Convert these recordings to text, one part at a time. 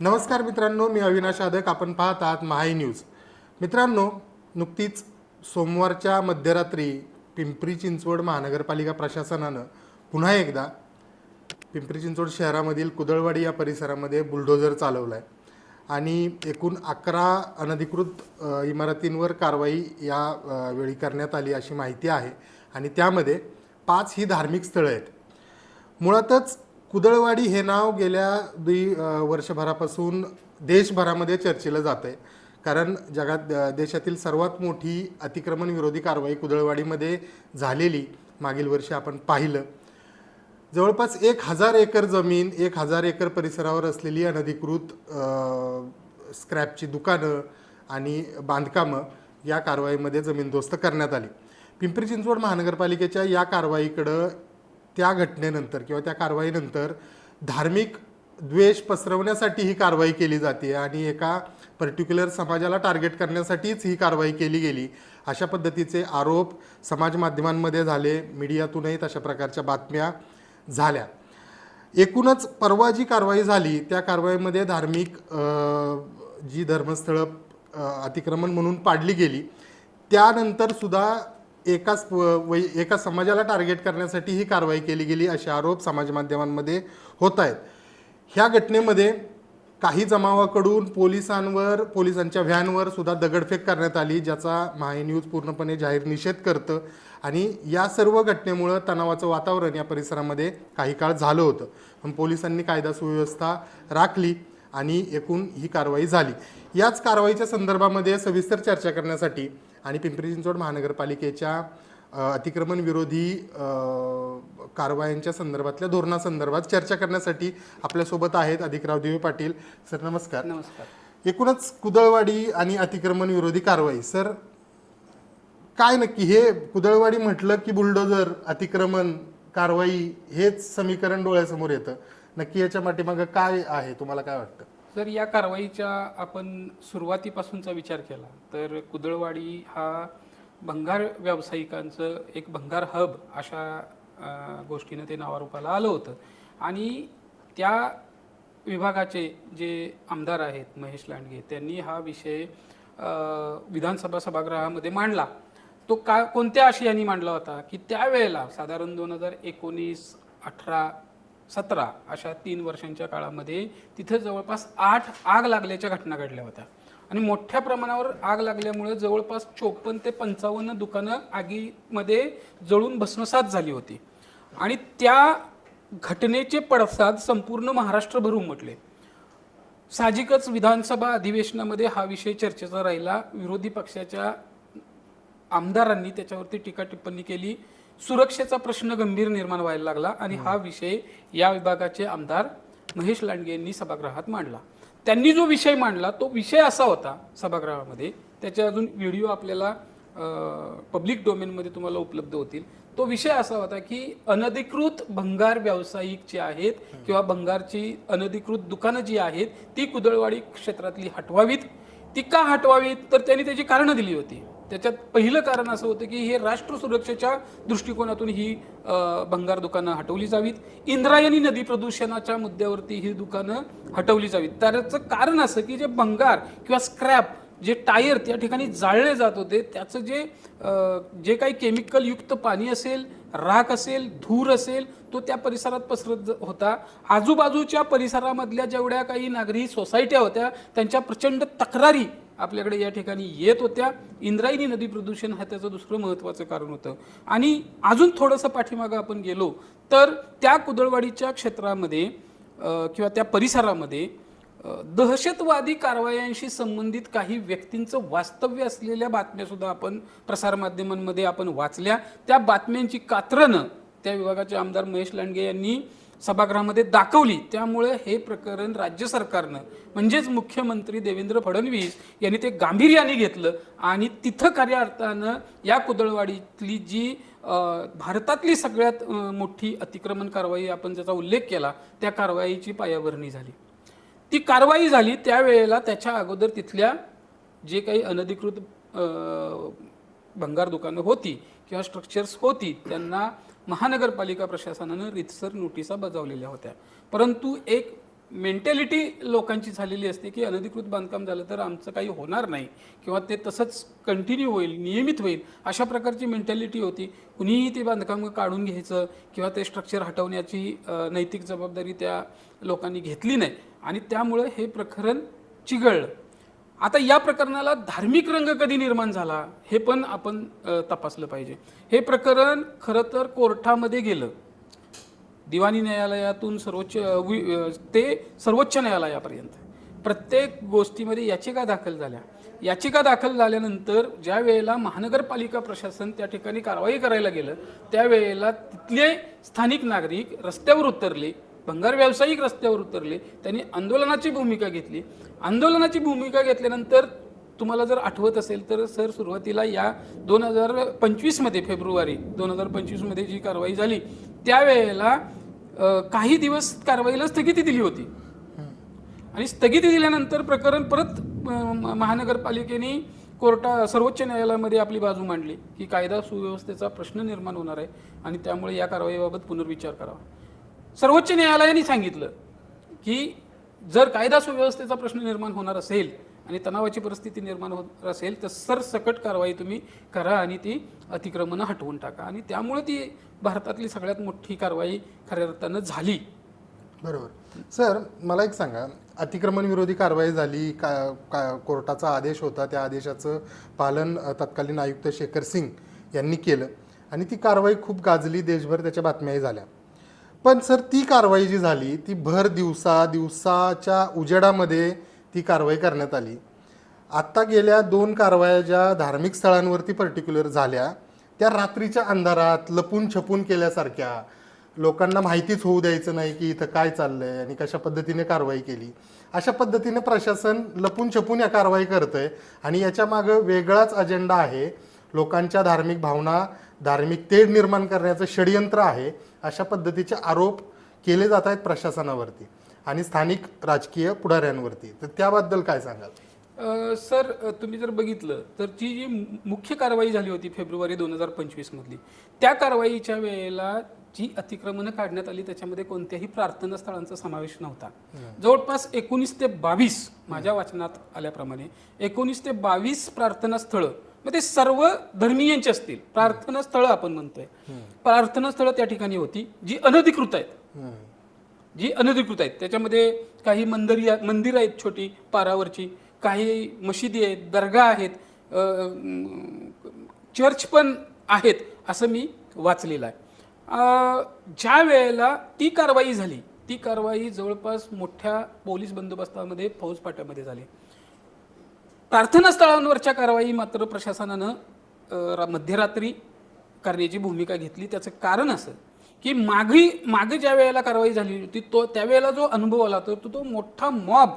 नमस्कार मित्रांनो, मी अविनाश आदक. आपण पाहत आहात महाई न्यूज. मित्रांनो, नुकतीच सोमवारच्या मध्यरात्री पिंपरी चिंचवड महानगरपालिका प्रशासनानं पुन्हा एकदा पिंपरी चिंचवड शहरामधील कुदळवाडी या परिसरामध्ये बुलडोझर चालवला आहे आणि एकूण 11 अनधिकृत इमारतींवर कारवाई या वेळी करण्यात आली अशी माहिती आहे आणि त्यामध्ये 5 ही धार्मिक स्थळं आहेत. मुळातच कुदळवाडी हे नाव गेल्या वर्षभरापासून देशभरामध्ये चर्चेला जात आहे, कारण देशातील सर्वात मोठी अतिक्रमण विरोधी कारवाई कुदळवाडीमध्ये झालेली मागील वर्षी आपण पाहिलं. जवळपास 1000 एकर जमीन, 1000 एकर परिसरावर असलेली अनधिकृत स्क्रॅपची दुकानं आणि बांधकामं या कारवाईमध्ये जमीनदोस्त करण्यात आली. पिंपरी चिंचवड महानगरपालिकेच्या या कारवाईकडं त्या घटनेनंतर किंवा त्या कारवाईनंतर धार्मिक द्वेष पसरवण्यासाठी ही कारवाई केली जाते आणि एका पर्टिक्युलर समाजाला टार्गेट करण्यासाठीच ही कारवाई केली गेली, अशा पद्धतीचे आरोप समाज माध्यमांमध्ये झाले, मीडियातूनही तशा प्रकारच्या बातम्या झाल्या. एकूणच परवा जी कारवाई झाली त्या कारवाईमध्ये धार्मिक जी धर्मस्थळं अतिक्रमण म्हणून पाडली गेली, त्यानंतर सुद्धा एका समाजाला टार्गेट करण्यासाठी ही कारवाई केली गेली असे आरोप समाज माध्यमांमध्ये होत आहेत. ह्या घटनेमध्ये काही जमावाकडून पोलिसांच्या व्हॅनवर सुद्धा दगडफेक करण्यात आली, ज्याचा महाई न्यूज पूर्णपणे जाहीर निषेध करतं आणि या सर्व घटनेमुळं तणावाचं वातावरण या परिसरामध्ये काही काळ झालं होतं. पण पोलिसांनी कायदा सुव्यवस्था राखली आणि एकूण ही कारवाई झाली. याच कारवाईच्या संदर्भामध्ये सविस्तर चर्चा करण्यासाठी आणि पिंपरी चिंचवड महानगरपालिकेच्या अतिक्रमण विरोधी कारवायांच्या संदर्भातल्या धोरणासंदर्भात चर्चा करण्यासाठी आपल्यासोबत आहेत अधिकराव दिवे पाटील. सर नमस्कार. नमस्कार. एकूणच कुदळवाडी आणि अतिक्रमण विरोधी कारवाई, सर काय नक्की हे कुदळवाडी म्हटलं की बुलडोझर, अतिक्रमण, कारवाई हेच समीकरण डोळ्यासमोर येतं. नक्की याच्या पाठीमागं काय आहे, तुम्हाला काय वाटतं? जर या कारवाईच्या आपण सुरुवातीपासूनचा विचार केला तर कुदळवाडी हा भंगार व्यावसायिकांचं एक भंगार हब अशा गोष्टीनं ते नावारूपाला आलं होतं आणि त्या विभागाचे जे आमदार आहेत महेश लांडगे, त्यांनी हा विषय विधानसभा सभागृहामध्ये मांडला. तो कोणत्या आशयाने मांडला होता की त्यावेळेला साधारण 2019, 18, 17 अशा 3 वर्षांच्या काळामध्ये तिथे जवळपास 8 आग लागल्याच्या घटना घडल्या होत्या आणि मोठ्या प्रमाणावर आग लागल्यामुळे जवळपास 54 ते 55 दुकानं आगीमध्ये जळून भस्मसात झाली होती आणि त्या घटनेचे पडसाद संपूर्ण महाराष्ट्रभर उमटले. साहजिकच विधानसभा अधिवेशनामध्ये हा विषय चर्चेचा राहिला. विरोधी पक्षाच्या आमदारांनी त्याच्यावरती टीका टिप्पणी केली. सुरक्षेचा प्रश्न गंभीर निर्माण व्हायला लागला आणि हा विषय या विभागाचे आमदार महेश लांडगे यांनी सभागृहात मांडला. त्यांनी जो विषय मांडला तो विषय असा होता सभागृहामध्ये, त्याचे अजून व्हिडिओ आपल्याला पब्लिक डोमेनमध्ये तुम्हाला उपलब्ध होतील. तो विषय असा होता की अनधिकृत भंगार व्यावसायिक जे आहेत किंवा भंगारची अनधिकृत दुकानं जी आहेत ती कुदळवाडी क्षेत्रातली हटवावीत. ती का हटवावीत तर त्यांनी त्याची कारणं दिली होती. त्याच्यात पहिलं कारण असं होतं की हे राष्ट्र सुरक्षेच्या दृष्टिकोनातून ही भंगार दुकानं हटवली जावीत. इंद्रायणी नदी प्रदूषणाच्या मुद्द्यावरती ही दुकानं हटवली जावीत. त्याचं कारण असं की जे भंगार किंवा स्क्रॅप, जे टायर त्या ठिकाणी जाळले जात होते, त्याचं जे काही केमिकल युक्त पाणी असेल, राख असेल, धूर असेल, तो त्या परिसरात पसरत होता. आजूबाजूच्या परिसरामधल्या जेवढ्या काही नागरी सोसायट्या होत्या त्यांच्या प्रचंड तक्रारी आपल्याकडे या ठिकाणी येत होत्या. इंद्रायणी नदी प्रदूषण हा त्याचं दुसरं महत्त्वाचं कारण होतं. आणि अजून थोडंसं पाठीमागं आपण गेलो तर त्या कुदळवाडीच्या क्षेत्रामध्ये किंवा त्या परिसरामध्ये दहशतवादी कारवायांशी संबंधित काही व्यक्तींचं वास्तव्य असलेल्या बातम्यासुद्धा आपण प्रसारमाध्यमांमध्ये आपण वाचल्या. त्या बातम्यांची कात्रणं त्या विभागाचे आमदार महेश लांडगे यांनी सभागृहामध्ये दाखवली. त्यामुळे हे प्रकरण राज्य सरकारनं म्हणजेच मुख्यमंत्री देवेंद्र फडणवीस यांनी ते गांभीर्याने घेतलं आणि तिथं खऱ्या अर्थानं या कुदळवाडीतली जी भारतातली सगळ्यात मोठी अतिक्रमण कारवाई आपण ज्याचा उल्लेख केला त्या कारवाईची पायाभरणी झाली. ती कारवाई झाली त्यावेळेला त्याच्या अगोदर तिथल्या जे काही अनधिकृत भंगार दुकानं होती किंवा स्ट्रक्चर्स होती त्यांना महानगरपालिका प्रशासनानं रितसर नोटिसा बजावलेल्या होत्या. परंतु एक मेंटॅलिटी लोकांची झालेली असते की अनधिकृत बांधकाम झालं तर आमचं काही होणार नाही किंवा ते तसंच कंटिन्यू होईल, नियमित होईल, अशा प्रकारची मेंटॅलिटी होती. कुणीही ते बांधकाम काढून घ्यायचं किंवा ते स्ट्रक्चर हटवण्याची नैतिक जबाबदारी त्या लोकांनी घेतली नाही आणि त्यामुळं हे प्रकरण चिघळलं. आता या प्रकरणाला धार्मिक रंग कधी निर्माण झाला हे पण आपण तपासलं पाहिजे. हे प्रकरण खरं तर कोर्टामध्ये गेलं, दिवाणी न्यायालयातून ते सर्वोच्च न्यायालयापर्यंत प्रत्येक गोष्टीमध्ये याचिका दाखल झाल्या. याचिका दाखल झाल्यानंतर ज्या वेळेला महानगरपालिका प्रशासन त्या ठिकाणी कारवाई करायला गेलं त्यावेळेला तिथले स्थानिक नागरिक रस्त्यावर उतरले, भंगार व्यावसायिक रस्त्यावर उतरले, त्यांनी आंदोलनाची भूमिका घेतली. आंदोलनाची भूमिका घेतल्यानंतर तुम्हाला जर आठवत असेल तर सर सुरुवातीला या 2025मध्ये फेब्रुवारी 2025मध्ये जी कारवाई झाली त्यावेळेला काही दिवस कारवाईला स्थगिती दिली होती आणि स्थगिती दिल्यानंतर प्रकरण परत महानगरपालिकेने सर्वोच्च न्यायालयामध्ये आपली बाजू मांडली की कायदा सुव्यवस्थेचा प्रश्न निर्माण होणार आहे आणि त्यामुळे या कारवाईबाबत पुनर्विचार करावा. सर्वोच्च न्यायालयाने सांगितलं की जर कायदा सुव्यवस्थेचा प्रश्न निर्माण होणार असेल आणि तणावाची परिस्थिती निर्माण होत असेल तर सरसकट कारवाई तुम्ही करा आणि ती अतिक्रमणं हटवून टाका आणि त्यामुळे ती भारतातली सगळ्यात मोठी कारवाई खऱ्या अर्थानं झाली. बरोबर. सर मला एक सांगा, अतिक्रमण विरोधी कारवाई झाली, कोर्टाचा आदेश होता, त्या आदेशाचं पालन तत्कालीन आयुक्त शेखर सिंग यांनी केलं आणि ती कारवाई खूप गाजली, देशभर त्याच्या बातम्याही झाल्या. पण सर ती कारवाई जी झाली ती भर दिवसाच्या उजेडामध्ये ती कारवाई करण्यात आली. आत्ता गेल्या 2 कारवाया ज्या धार्मिक स्थळांवरती पर्टिक्युलर झाल्या त्या रात्रीच्या अंधारात लपून छपून केल्यासारख्या, लोकांना माहितीच होऊ द्यायचं नाही की इथं काय चाललंय आणि कशा पद्धतीने कारवाई केली, अशा पद्धतीने प्रशासन लपून छपून या कारवाई करतंय आणि याच्या मागं वेगळाच अजेंडा आहे. लोकांच्या धार्मिक भावना, धार्मिक तेढ निर्माण करण्याचं षडयंत्र आहे, अशा पद्धतीचे आरोप केले जात आहेत प्रशासनावरती आणि स्थानिक राजकीय पुढाऱ्यांवरती. तर त्याबद्दल काय सांगाल? सर तुम्ही जर बघितलं तर जी मुख्य कारवाई झाली होती फेब्रुवारी 2025 त्या कारवाईच्या वेळेला जी अतिक्रमणं काढण्यात आली त्याच्यामध्ये कोणत्याही प्रार्थना स्थळांचा समावेश नव्हता. जवळपास 19 ते 22 माझ्या वाचनात आल्याप्रमाणे 19 ते 22 प्रार्थना स्थळं, मग ते सर्व धर्मीयांची असतील प्रार्थना स्थळं आपण म्हणतोय, प्रार्थना स्थळं त्या ठिकाणी होती जी अनधिकृत आहेत. त्याच्यामध्ये काही मंदिर आहेत छोटी पारावरची, काही मशिदी आहेत, दर्गा आहेत, चर्च पण आहेत असं मी वाचलेलं आहे. ज्या वेळेला ती कारवाई झाली ती कारवाई जवळपास मोठ्या पोलीस बंदोबस्तामध्ये फौजफाट्यामध्ये झाली. प्रार्थना स्थळांवरच्या कारवाई मात्र प्रशासनानं मध्यरात्री करण्याची भूमिका घेतली. त्याचं कारण असं की मागे ज्या वेळेला कारवाई झाली होती त्यावेळेला जो अनुभव आला तो मोठा मॉब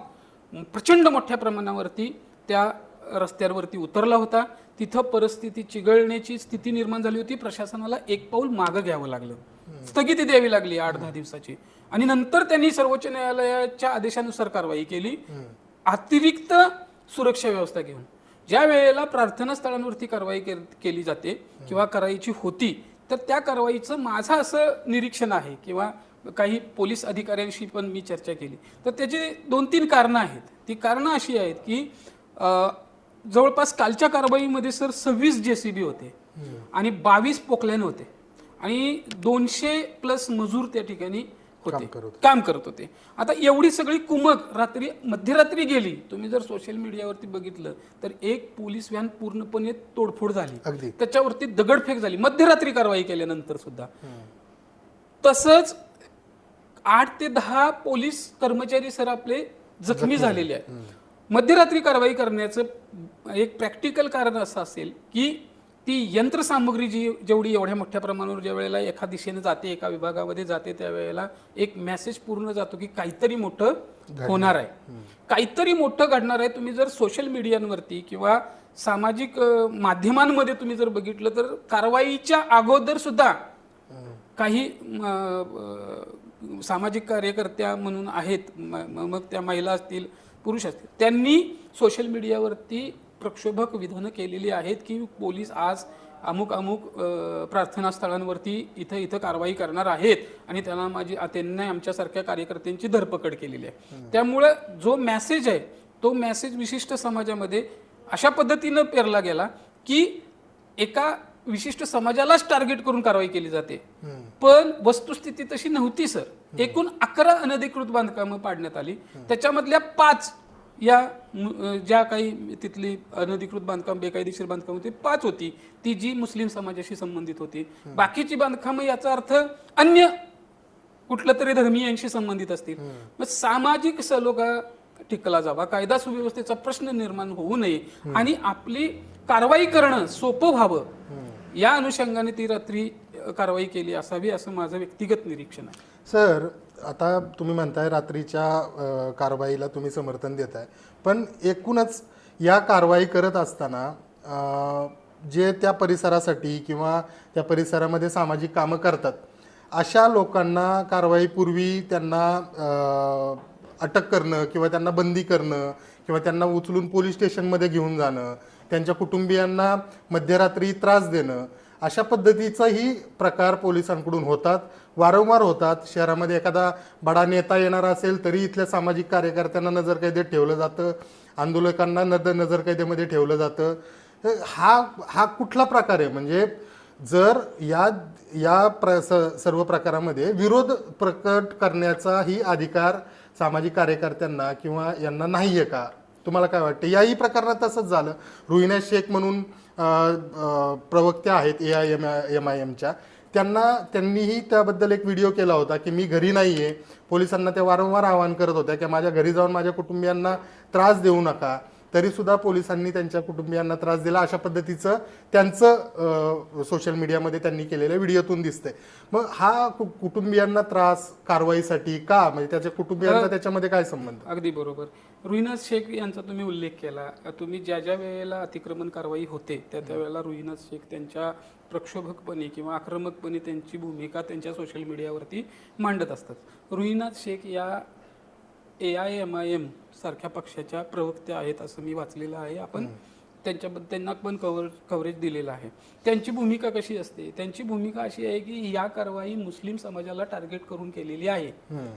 प्रचंड मोठ्या प्रमाणावरती त्या रस्त्यांवरती उतरला होता. तिथं परिस्थिती चिघळण्याची स्थिती निर्माण झाली होती. प्रशासनाला एक पाऊल मागं घ्यावं लागलं, स्थगिती द्यावी लागली 8-10 दिवसाची आणि नंतर त्यांनी सर्वोच्च न्यायालयाच्या आदेशानुसार कारवाई केली अतिरिक्त सुरक्षा व्यवस्था घेऊन. ज्या वेळेला प्रार्थना स्थळांवरती कारवाई केली जाते किंवा करायची होती तर त्या कारवाईचं माझं असं निरीक्षण आहे किंवा काही पोलीस अधिकाऱ्यांशी पण मी चर्चा केली तर त्याची 2-3 कारणं आहेत. ती कारणं अशी आहेत की जवळपास कालच्या कारवाईमध्ये सर 26 JCB होते आणि 22 पोकलॅन होते आणि 200+ मजूर त्या ठिकाणी काम करत होते. आता एवढी सगळी कुमक मध्यरात्री गेली. तुम्ही जर सोशल मीडियावरती बघितलं तर एक पोलीस व्हॅन पूर्णपणे तोडफोड झाली, त्याच्यावरती दगडफेक झाली मध्यरात्री कारवाई केल्यानंतर सुद्धा. तसंच 8 ते 10 पोलीस कर्मचारी सर आपले जखमी झालेले आहेत. मध्यरात्री कारवाई करण्याचं एक प्रॅक्टिकल कारण असं असेल की ती यंत्रसामुग्री जेवढी एवढ्या मोठ्या प्रमाणावर ज्या वेळेला एका दिशेने जाते, एका विभागामध्ये जाते, त्यावेळेला एक मेसेज पूर्ण जातो की काहीतरी मोठं होणार आहे, काहीतरी मोठं घडणार आहे. तुम्ही जर सोशल मीडियावरती किंवा सामाजिक माध्यमांमध्ये तुम्ही जर बघितलं तर कारवाईच्या अगोदर सुद्धा काही सामाजिक कार्यकर्त्या म्हणून आहेत, मग त्या महिला असतील पुरुष असतील, त्यांनी सोशल मीडियावरती प्रक्षोभक विधानं केलेली आहेत की पोलीस आज अमुक अमुक प्रार्थना स्थळांवरती इथं इथं कारवाई करणार आहेत आणि त्यांना आमच्यासारख्या कार्यकर्त्यांची धरपकड केलेली आहे. त्यामुळं जो मेसेज आहे तो मेसेज विशिष्ट समाजामध्ये अशा पद्धतीनं पेरला गेला की एका विशिष्ट समाजालाच टार्गेट करून कारवाई केली जाते. पण वस्तुस्थिती तशी नव्हती सर. एकूण 11 अनधिकृत बांधकामं पाडण्यात आली. त्याच्यामधल्या 5 या ज्या काही तिथली अनधिकृत बांधकाम बेकायदेशीर बांधकाम होती 5 होती ती जी मुस्लिम समाजाशी संबंधित होती. बाकीची बांधकामं याचा अर्थ अन्य कुठल्या तरी धर्मीयांशी संबंधित असतील. मग सामाजिक सलोखा टिकला जावा, कायदा सुव्यवस्थेचा प्रश्न निर्माण होऊ नये आणि आपली कारवाई करणं सोपं व्हावं या अनुषंगाने ती रात्री कारवाई केली असावी असं माझं व्यक्तिगत निरीक्षण आहे. सर, आता तुम्ही म्हणताय रात्रीच्या कारवाईला तुम्ही समर्थन देताय, पण एकूणच या कारवाई करत असताना जे त्या परिसरासाठी किंवा त्या परिसरामध्ये सामाजिक कामं करतात अशा लोकांना कारवाईपूर्वी त्यांना अटक करणं किंवा त्यांना बंदी करणं किंवा त्यांना उचलून पोलीस स्टेशनमध्ये घेऊन जाणं, त्यांच्या कुटुंबियांना मध्यरात्री त्रास देणं, अशा पद्धतीचाही प्रकार पोलिसांकडून होतात, वारंवार होतात. शहरामध्ये एखादा बडा नेता येणार असेल तरी इथल्या सामाजिक कार्यकर्त्यांना नजरकैदेत ठेवलं जातं, आंदोलकांना नजरकैदेमध्ये ठेवलं जातं. हा कुठला प्रकार आहे? म्हणजे जर सर्व प्रकारामध्ये विरोध प्रकट करण्याचाही अधिकार सामाजिक कार्यकर्त्यांना किंवा यांना नाही आहे का? तुम्हाला काय वाटतं? याही प्रकरणात तसंच झालं. रुईना शेख म्हणून प्रवक्ते आहेत AIMIMच्या, त्यांनीही त्याबद्दल एक व्हिडिओ केला होता की मी घरी नाही आहे. पोलिसांना त्या वारंवार आवाहन करत होत्या की माझ्या घरी जाऊन माझ्या कुटुंबियांना त्रास देऊ नका. तरीसुद्धा पोलिसांनी त्यांच्या कुटुंबियांना त्रास दिला, अशा पद्धतीचं त्यांचं सोशल मीडियामध्ये त्यांनी केलेल्या व्हिडिओतून दिसतंय. मग हा कुटुंबियांना त्रास कारवाईसाठी का? म्हणजे त्याच्या कुटुंबियांचा त्याच्यामध्ये काय संबंध? अगदी बरोबर. रुईनाज शेख यांचा तुम्ही उल्लेख केला. तुम्ही ज्या ज्या वेळेला अतिक्रमण कारवाई होते त्या वेळेला रुईनाज शेख त्यांच्या प्रक्षोभकपणे किंवा आक्रमकपणे त्यांची भूमिका त्यांच्या सोशल मीडियावरती मांडत असतात. रुईनाज शेख या AIMIM सारख्या पक्षाच्या प्रवक्त्या आहेत असं मी वाचलेलं आहे. आपण त्यांना पण कव्हरेज दिलेलं आहे. त्यांची भूमिका कशी असते? त्यांची भूमिका अशी आहे की या कारवाई मुस्लिम समाजाला टार्गेट करून केलेली आहे,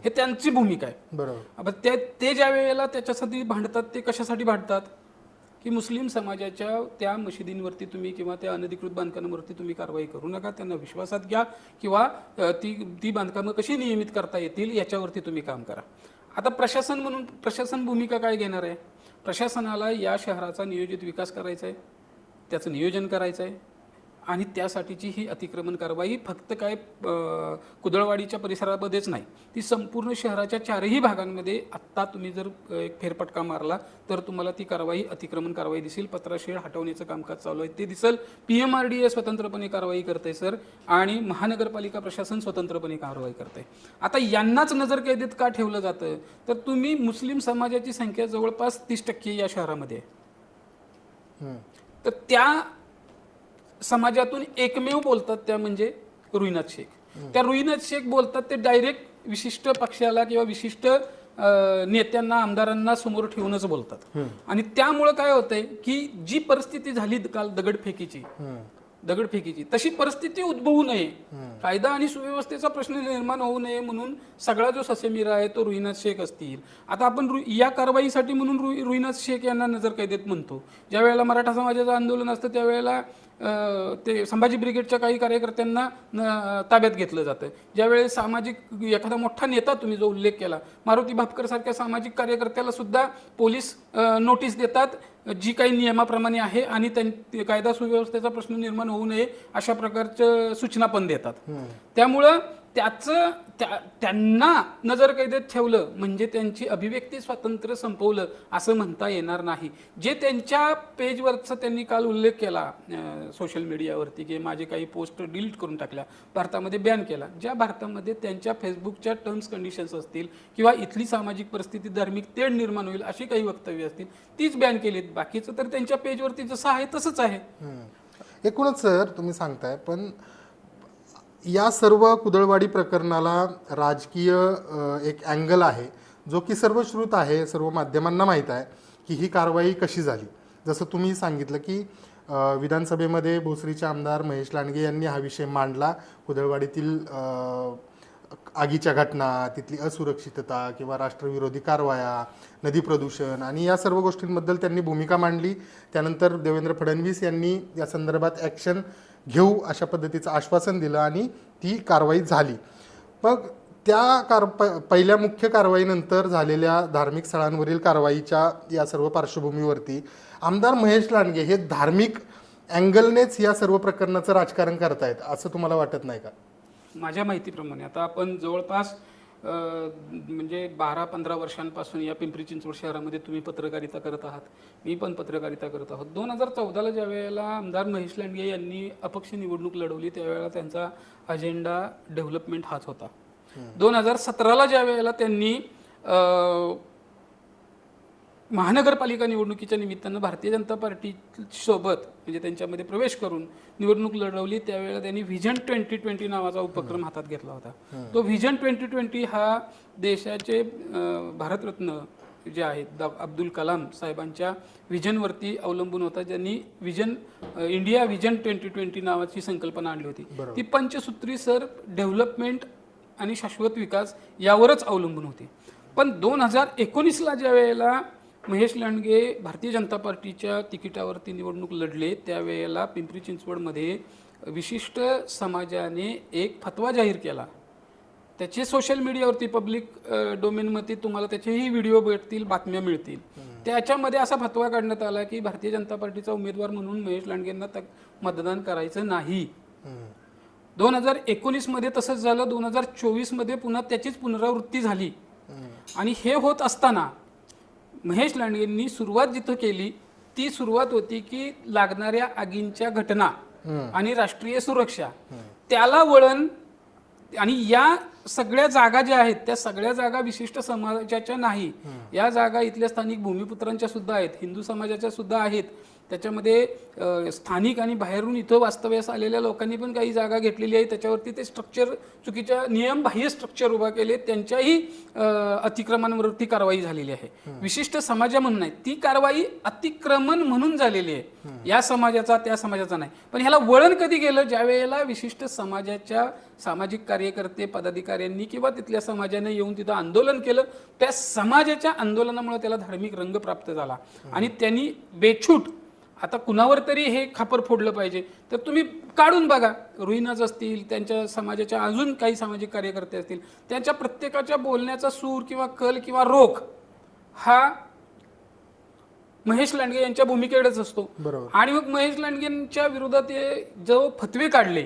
हे त्यांची भूमिका आहे. बरोबर. ते ज्या वेळेला त्याच्यासाठी भांडतात ते कशासाठी भांडतात की मुस्लिम समाजाच्या त्या मशिदींवरती तुम्ही किंवा त्या अनधिकृत बांधकामांवरती तुम्ही कारवाई करू नका, त्यांना विश्वासात घ्या किंवा ती बांधकामं कशी नियमित करता येतील याच्यावरती तुम्ही काम करा. आता प्रशासन म्हणून प्रशासन भूमिका काय घेणार आहे? प्रशासनाला या शहराचा नियोजित विकास करायचा आहे, त्याचं नियोजन करायचं आहे आणि त्यासाठीची ही अतिक्रमण कारवाई फक्त काय कुदळवाडीच्या परिसरामध्येच नाही, ती संपूर्ण शहराच्या 4ही भागांमध्ये आत्ता तुम्ही जर एक फेरफटका मारला तर तुम्हाला ती अतिक्रमण कारवाई दिसेल. पत्राशेड हटवण्याचं कामकाज चालू आहे ते दिसेल. PMRDA स्वतंत्रपणे कारवाई करते सर आणि महानगरपालिका प्रशासन स्वतंत्रपणे कारवाई करते. आता यांनाच नजरकैदेत का ठेवलं जातं? तर तुम्ही मुस्लिम समाजाची संख्या जवळपास 30% या शहरामध्ये आहे. तर त्या समाजातून एकमेव बोलतात त्या म्हणजे रुईनाज शेख. त्या रुईनाज शेख बोलतात ते डायरेक्ट विशिष्ट पक्षाला किंवा विशिष्ट नेत्यांना आमदारांना समोर ठेवूनच बोलतात. आणि त्यामुळे काय होतंय की जी परिस्थिती झाली काल दगडफेकीची तशी परिस्थिती उद्भवू नये, कायदा आणि सुव्यवस्थेचा प्रश्न निर्माण होऊ नये म्हणून सगळा जो ससेमिरा आहे तो रुईनाज शेख असतील. आता आपण या कारवाईसाठी म्हणून रुईनाज शेख यांना नजरकैदेत म्हणतो. ज्या वेळेला मराठा समाजाचं आंदोलन असतं त्यावेळेला ते संभाजी ब्रिगेडच्या काही कार्यकर्त्यांना ताब्यात घेतलं जातं. ज्यावेळेस सामाजिक एखादा मोठा नेता तुम्ही जो उल्लेख केला मारुती भापकर सारख्या सामाजिक कार्यकर्त्याला सुद्धा पोलीस नोटीस देतात जी काही नियमाप्रमाणे आहे आणि कायदा सुव्यवस्थेचा प्रश्न निर्माण होऊ नये अशा प्रकारच्या सूचना पण देतात. त्यामुळं त्यांना नजरकैदेत ठेवलं म्हणजे त्यांची अभिव्यक्ती स्वातंत्र्य संपवलं असं म्हणता येणार नाही. जे त्यांच्या पेजवरचा त्यांनी काल उल्लेख केला सोशल मीडियावरती की माझे काही पोस्ट डिलीट करून टाकल्या, भारतामध्ये बॅन केला, ज्या भारतामध्ये त्यांच्या फेसबुकच्या टर्म्स कंडिशन्स असतील किंवा इथली सामाजिक परिस्थिती धार्मिक तेढ निर्माण होईल अशी काही वक्तव्य असतील तीच बॅन केलीत. बाकीचं तर त्यांच्या पेजवरती जसं आहे तसंच आहे. एकूणच सर तुम्ही सांगताय, पण या सर्व कुदळवाडी प्रकरणाला राजकीय एक अँगल आहे जो की सर्वश्रुत आहे, सर्व माध्यमांना माहीत आहे की ही कारवाई कशी झाली. जसं तुम्ही सांगितलं की विधानसभेमध्ये भोसरीचे आमदार महेश लांडगे यांनी हा विषय मांडला. कुदळवाडीतील आगीच्या घटना, तिथली असुरक्षितता किंवा राष्ट्रविरोधी कारवाया, नदी प्रदूषण आणि या सर्व गोष्टींबद्दल त्यांनी भूमिका मांडली. त्यानंतर देवेंद्र फडणवीस यांनी या संदर्भात ॲक्शन घेऊ अशा पद्धतीचं आश्वासन दिलं आणि ती कारवाई झाली. मग त्या पहिल्या मुख्य कारवाईनंतर झालेल्या धार्मिक स्थळांवरील कारवाईच्या या सर्व पार्श्वभूमीवरती आमदार महेश लांडगे हे धार्मिक अँगलनेच या सर्व प्रकरणाचं राजकारण करतायत असं तुम्हाला वाटत नाही का? माझ्या माहितीप्रमाणे आता आपण जवळपास म्हणजे 12-15 वर्षांपासून या पिंपरी चिंचवड शहरामध्ये तुम्ही पत्रकारिता करत आहात, मी पण पत्रकारिता करत आहोत. 2014ला ज्या वेळेला आमदार महेश लांडगे यांनी अपक्ष निवडणूक लढवली त्यावेळेला त्यांचा अजेंडा डेव्हलपमेंट हाच होता. 2017ला ज्या वेळेला त्यांनी महानगरपालिका निवडणुकीच्या निमित्तानं भारतीय जनता पार्टी सोबत म्हणजे त्यांच्यामध्ये प्रवेश करून निवडणूक लढवली त्यावेळेला त्यांनी व्हिजन 2020 नावाचा उपक्रम हातात घेतला होता. तो व्हिजन 2020 हा देशाचे भारतरत्न जे आहेत अब्दुल कलाम साहेबांच्या व्हिजनवरती अवलंबून होता, ज्यांनी इंडिया व्हिजन 2020 नावाची संकल्पना आणली होती. ती पंचसूत्री सर डेव्हलपमेंट आणि शाश्वत विकास यावरच अवलंबून होती. पण 2019ला ज्या वेळेला महेश लांडगे भारतीय जनता पार्टीच्या तिकिटावरती निवडणूक लढले त्यावेळेला पिंपरी चिंचवडमध्ये विशिष्ट समाजाने एक फतवा जाहीर केला. त्याचे सोशल मीडियावरती पब्लिक डोमेनमध्ये तुम्हाला त्याचेही व्हिडिओ भेटतील, बातम्या मिळतील. त्याच्यामध्ये असा फतवा काढण्यात आला की भारतीय जनता पार्टीचा उमेदवार म्हणून महेश लांडगेंना मतदान करायचं नाही. 2019 मध्ये तसंच झालं. 2024 मध्ये पुन्हा त्याचीच पुनरावृत्ती झाली. आणि हे होत असताना महेश लांडगेंनी सुरुवात जिथं केली ती सुरुवात होती की लागणाऱ्या आगींच्या घटना आणि राष्ट्रीय सुरक्षा त्याला वळण. आणि या सगळ्या जागा ज्या आहेत त्या सगळ्या जागा विशिष्ट समाजाच्या नाही, या जागा इथल्या स्थानिक भूमिपुत्रांच्या सुद्धा आहेत, हिंदू समाजाच्या सुद्धा आहेत. त्याच्यामध्ये स्थानिक आणि बाहेरून इथं वास्तव्यास आलेल्या लोकांनी पण काही जागा घेतलेली आहे. त्याच्यावरती ते स्ट्रक्चर चुकीच्या नियम बाह्य स्ट्रक्चर उभा केले, त्यांच्याही अतिक्रमणावरती कारवाई झालेली आहे. विशिष्ट समाजा म्हणून नाही, ती कारवाई अतिक्रमण म्हणून झालेली आहे. या समाजाचा त्या समाजाचा नाही. पण ह्याला वळण कधी गेलं? ज्या वेळेला विशिष्ट समाजाच्या सामाजिक कार्यकर्ते पदाधिकाऱ्यांनी किंवा तिथल्या समाजाने येऊन तिथं आंदोलन केलं. त्या समाजाच्या आंदोलनामुळे त्याला धार्मिक रंग प्राप्त झाला आणि त्यांनी बेछूट आता कुणावर तरी हे खापर फोडलं पाहिजे तर तुम्ही काढून बघा. रुईनाज असतील, त्यांच्या समाजाच्या अजून काही सामाजिक कार्यकर्ते असतील, त्यांच्या प्रत्येकाच्या बोलण्याचा सूर किंवा कल किंवा रोख हा महेश लांडगे यांच्या भूमिकेकडेच असतो. आणि मग महेश लांडगेंच्या विरोधात जो फतवे काढले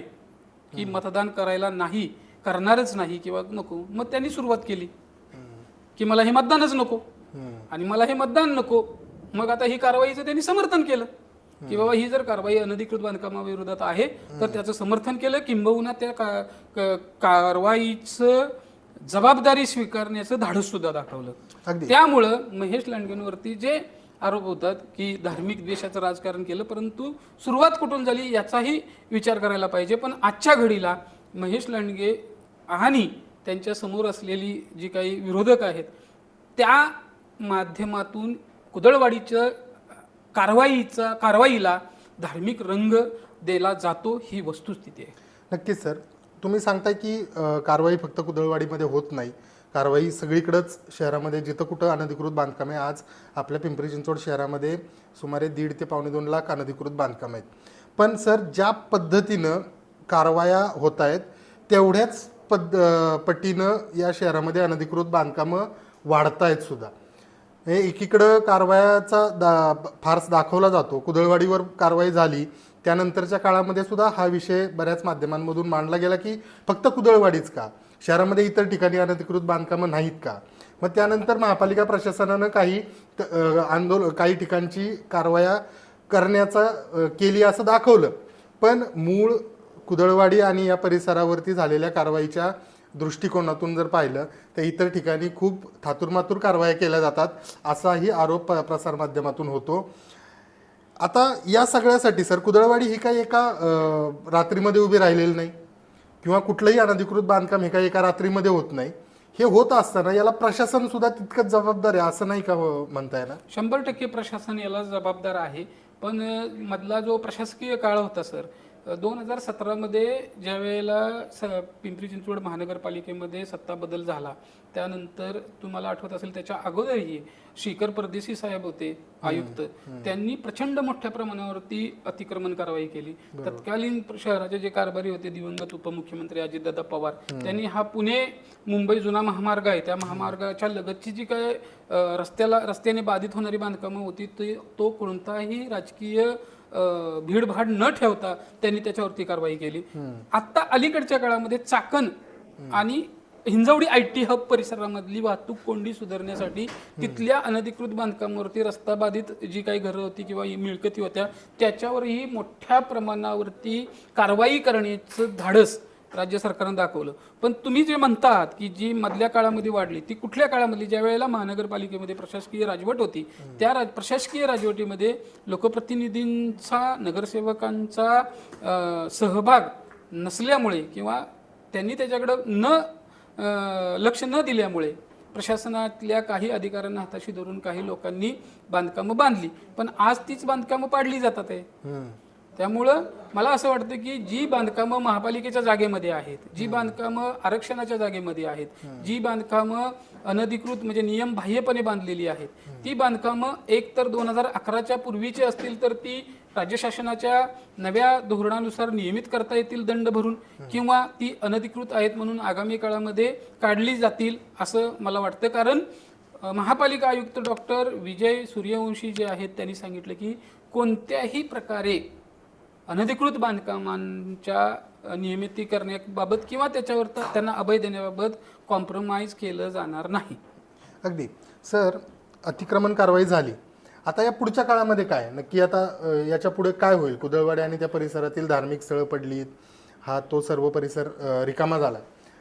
की मतदान करायला नाही, करणारच नाही किंवा नको, मग त्यांनी सुरुवात केली की मला हे मतदानच नको आणि मला हे मतदान नको. मग आता ही कारवाईचं त्यांनी समर्थन केलं की बाबा ही जर कारवाई अनधिकृत बांधकामाविरोधात आहे तर त्याचं समर्थन केलं. किंबहुना त्या कारवाईचं जबाबदारी स्वीकारण्याचं धाडस सुद्धा दाखवलं. त्यामुळं महेश लांडगेंवरती जे आरोप होतात की धार्मिक द्वेषाचं राजकारण केलं, परंतु सुरुवात कुठून झाली याचाही विचार करायला पाहिजे. पण आजच्या घडीला महेश लांडगे आणि त्यांच्या समोर असलेली जी काही विरोधक आहेत त्या माध्यमातून कुदळवाडीच्या कारवाईला धार्मिक रंग दिला जातो, ही वस्तुस्थिती आहे. नक्कीच सर, तुम्ही सांगताय की कारवाई फक्त कुदळवाडीमध्ये होत नाही, कारवाई सगळीकडेच शहरामध्ये जिथं कुठं अनधिकृत बांधकाम आहे. आज आपल्या पिंपरी चिंचवड शहरामध्ये सुमारे 1.5 ते 2.25 लाख अनधिकृत बांधकाम आहेत. पण सर ज्या पद्धतीनं कारवाया होत आहेत तेवढ्याच पटीनं या शहरामध्ये अनधिकृत बांधकामं वाढत आहेत सुद्धा. हे एकीकडं कारवायाचा फार्स दाखवला जातो. कुदळवाडीवर कारवाई झाली त्यानंतरच्या काळामध्ये सुद्धा हा विषय बऱ्याच माध्यमांमधून मांडला गेला की फक्त कुदळवाडीच का, शहरामध्ये इतर ठिकाणी अनधिकृत बांधकामं नाहीत का. मग त्यानंतर महापालिका प्रशासनानं काही ठिकाणची कारवाया करण्याचा केली असं दाखवलं. पण मूळ कुदळवाडी आणि या परिसरावरती झालेल्या कारवाईच्या दृष्टिकोनातून जर पाहिलं तर इतर ठिकाणी खूप थातुरमातुर कारवाया केल्या जातात असाही आरोप प्रसारमाध्यमातून होतो. आता या सगळ्यासाठी सर कुदळवाडी ही काही एका रात्रीमध्ये उभी राहिलेली नाही किंवा कुठलंही अनधिकृत बांधकाम हे काही एका रात्रीमध्ये होत नाही. हे होत असताना याला प्रशासन सुद्धा तितकंच जबाबदार आहे असं नाही का म्हणता येणार? 100% प्रशासन याला जबाबदार आहे. पण मधला जो प्रशासकीय काळ होता सर, 2017मध्ये ज्या वेळेला पिंपरी चिंचवड महानगरपालिकेमध्ये सत्ता बदल झाला, त्यानंतर तुम्हाला आठवत असेल त्याच्या अगोदरही श्रीकर परदेशी साहेब होते आयुक्त, त्यांनी प्रचंड मोठ्या प्रमाणावरती अतिक्रमण कारवाई केली. तत्कालीन शहराचे जे कारभारी होते दिवंगत उपमुख्यमंत्री अजितदादा पवार, त्यांनी हा पुणे मुंबई जुना महामार्ग आहे, त्या महामार्गाच्या लगतची जी काय रस्त्याने बाधित होणारी बांधकामं होती तो कोणताही राजकीय भीडभाड न ठेवता त्यांनी त्याच्यावरती कारवाई केली. आता अलीकडच्या काळामध्ये चाकण आणि हिंजवडी IT हब परिसरामधली वाहतूक कोंडी सुधारण्यासाठी तिथल्या अनधिकृत बांधकामावरती रस्ता बाधित जी काही घरं होती किंवा मिळकती होत्या त्याच्यावरही मोठ्या प्रमाणावरती कारवाई करण्याचं धाडस राज्य सरकारनं दाखवलं. पण तुम्ही जे म्हणतात की जी मधल्या काळामध्ये वाढली ती कुठल्या काळामधली, ज्या वेळेला महानगरपालिकेमध्ये प्रशासकीय राजवट होती त्या प्रशासकीय राजवटीमध्ये लोकप्रतिनिधींचा नगरसेवकांचा सहभाग नसल्यामुळे किंवा त्यांनी त्याच्याकडं लक्ष न दिल्यामुळे प्रशासनातल्या काही अधिकाऱ्यांना हाताशी धरून काही लोकांनी बांधकामं बांधली, पण आज तीच बांधकामं पाडली जातात आहे. त्यामुळं मला असं वाटतं की जी बांधकामं महापालिकेच्या जागेमध्ये आहेत, जी बांधकामं आरक्षणाच्या जागेमध्ये आहेत, जी बांधकामं अनधिकृत म्हणजे नियमबाह्यपणे बांधलेली आहेत, ती बांधकामं एक तर 2011च्या पूर्वीची असतील तर ती राज्य शासनाच्या नव्या धोरणानुसार नियमित करता येतील दंड भरून, किंवा ती अनधिकृत आहेत म्हणून आगामी काळामध्ये काढली जातील असं मला वाटतं. कारण महापालिका आयुक्त डॉक्टर विजय सूर्यवंशी जे आहेत त्यांनी सांगितलं की कोणत्याही प्रकारे अनधिकृत बांधकामांच्या नियमितीकरणाबाबत किंवा त्याच्यावर त्यांना अभय देण्याबाबत कॉम्प्रोमाइज केलं जाणार नाही. अगदी सर, अतिक्रमण कारवाई झाली, आता या पुढच्या काळामध्ये काय नक्की, आता याच्या पुढे काय होईल? कुदळवाडी आणि त्या परिसरातील धार्मिक स्थळं पडलीत, हा तो सर्व परिसर रिकामा झाला,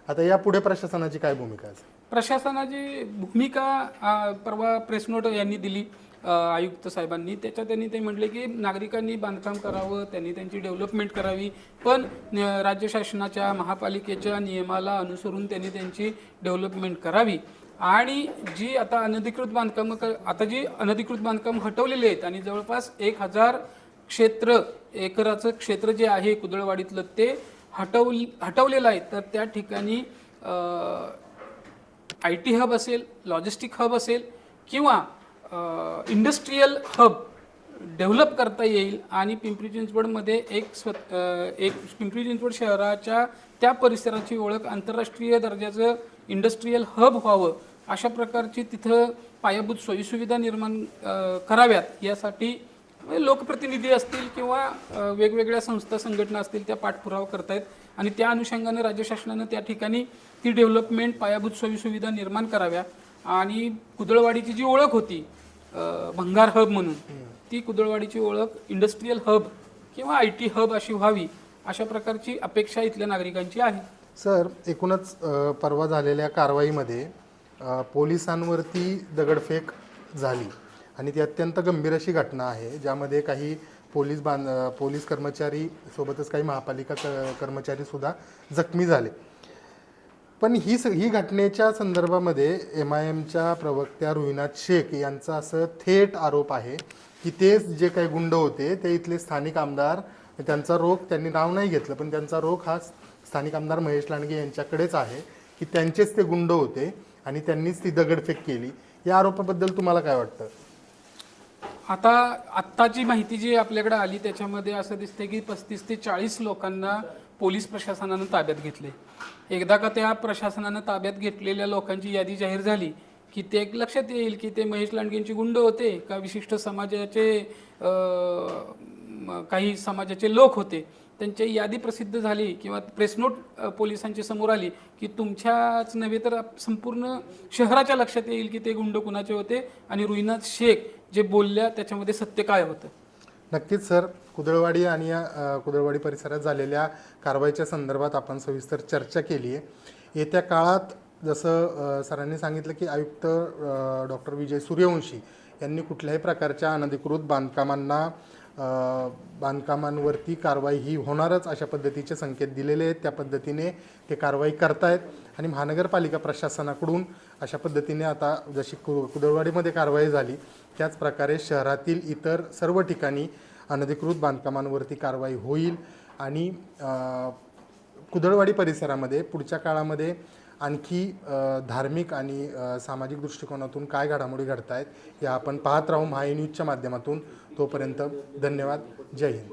आता या पुढे प्रशासनाची काय भूमिका आहे? प्रशासनाची भूमिका परवा प्रेस नोट यांनी दिली आयुक्त साहेबांनी, त्याच्यात त्यांनी ते म्हटले की नागरिकांनी बांधकाम करावं, त्यांनी त्यांची डेव्हलपमेंट करावी, पण राज्य शासनाच्या महापालिकेच्या नियमाला अनुसरून त्यांनी त्यांची डेव्हलपमेंट करावी. आणि जी आता अनधिकृत बांधकाम हटवलेली आहेत आणि जवळपास 1000 एकराचं क्षेत्र जे आहे कुदळवाडीतलं ते हटवलेलं आहे, तर त्या ठिकाणी IT हब असेल, लॉजिस्टिक हब असेल किंवा इंडस्ट्रीयल हब डेव्हलप करता येईल आणि पिंपरी चिंचवडमध्ये एक पिंपरी चिंचवड शहराच्या त्या परिसराची ओळख आंतरराष्ट्रीय दर्जाचं इंडस्ट्रीयल हब व्हावं, अशा प्रकारची तिथं पायाभूत सोयीसुविधा निर्माण कराव्यात. यासाठी लोकप्रतिनिधी असतील किंवा वेगवेगळ्या संस्था संघटना असतील त्या पाठपुरावा करतायत आणि त्या अनुषंगाने राज्य शासनानं त्या ठिकाणी ती डेव्हलपमेंट पायाभूत सोयीसुविधा निर्माण कराव्या. आणि कुदळवाडीची जी ओळख होती भंगार हब म्हणून, ती कुदळवाडीची ओळख इंडस्ट्रीयल हब किंवा IT हब अशी व्हावी, अशा प्रकारची अपेक्षा इथल्या नागरिकांची आहे. सर, एकूणच परवा झालेल्या कारवाईमध्ये पोलिसांवरती दगडफेक झाली आणि ती अत्यंत गंभीर अशी घटना आहे, ज्यामध्ये काही पोलीस कर्मचारी सोबतच काही महापालिका कर्मचारी सुद्धा जखमी झाले. पण ही घटनेच्या संदर्भामध्ये MIMच्या प्रवक्त्या रुहिनाथ शेख यांचा असं थेट आरोप आहे की ते जे काही गुंड होते ते इथले स्थानिक आमदार, त्यांचा रोख त्यांनी नाव नाही घेतलं पण त्यांचा रोख हा स्थानिक आमदार महेश लांडगे यांच्याकडेच आहे की त्यांचेच ते गुंड होते आणि त्यांनीच ती दगडफेक केली. या आरोपाबद्दल तुम्हाला काय वाटतं? आत्ताची माहिती जी आपल्याकडे आली त्याच्यामध्ये असं दिसते की 35 ते 40 लोकांना पोलीस प्रशासनानं ताब्यात घेतले. एकदा का त्या प्रशासनानं ताब्यात घेतलेल्या लोकांची यादी जाहीर झाली की ते एक लक्षात येईल की ते महेश लांडगेंची गुंड होते का विशिष्ट समाजाचे काही समाजाचे लोक होते. त्यांची यादी प्रसिद्ध झाली किंवा प्रेस नोट पोलिसांच्या समोर आली की तुमच्याच नव्हे तर संपूर्ण शहराच्या लक्षात येईल की ते गुंड कुणाचे होते आणि रुहिनाथ शेख जे बोलल्या त्याच्यामध्ये सत्य काय होतं. नक्कीच सर, कुदळवाडी आणि या कुदळवाडी परिसरात झालेल्या कारवाईच्या संदर्भात आपण सविस्तर चर्चा केली आहे. येत्या काळात जसं सरांनी सांगितलं की आयुक्त डॉक्टर विजय सूर्यवंशी यांनी कुठल्याही प्रकारच्या अनधिकृत बांधकामांवरती कारवाई ही होणारच अशा पद्धतीचे संकेत दिलेले आहेत. त्या पद्धतीने ते कारवाई करतायत आणि महानगरपालिका प्रशासनाकडून अशा पद्धतीने आता जशी कुदळवाडीमध्ये कारवाई झाली त्याच प्रकारे शहरातील इतर सर्व ठिकाणी अनधिकृत बांधकामांवरती कारवाई होईल आणि कुदळवाडी परिसरामध्ये पुढच्या काळामध्ये आणखी धार्मिक आणि सामाजिक दृष्टिकोनातून काय घडामोडी घडत आहेत या आपण पाहत राहू महा न्यूजच्या माध्यमातून. तोपर्यंत धन्यवाद. जय हिंद.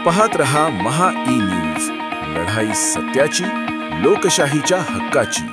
पाहत रहा महा ई न्यूज, लढाई सत्याची, लोकशाहीच्या हक्काची.